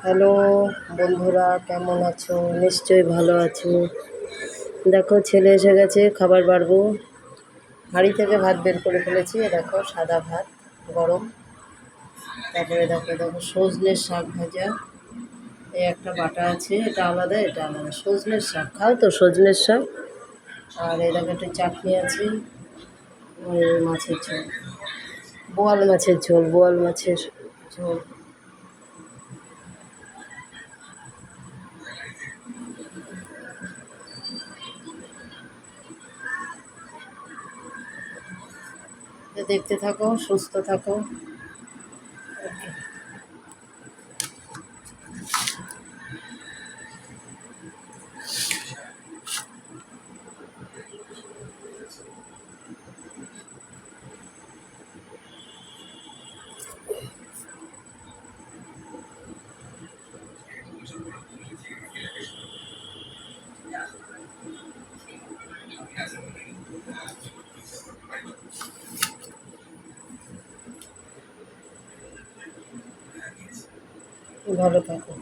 Hello বন্ধুরা, কেমন আছো? নিশ্চয়ই ভালো আছো। দেখো, ছেলে এসে গেছে, খাবার বাড়বো। হাঁড়ি থেকে ভাত বের করে ফেলেছি। দেখো, সাদা ভাত গরম। তারপরে দেখো দেখো সজনের শাক ভাজা। এই একটা বাটা আছে, এটা আলাদা, এটা আলাদা। সজনের শাক খাও তো? সজনের শাক। আর এই দেখো একটা চাটনি আছে। ওই মাছের ঝোল, বোয়াল মাছের ঝোল, বোয়াল মাছের ঝোল। দেখতে থাকো, সুস্থ থাকো। ভালো থাকো।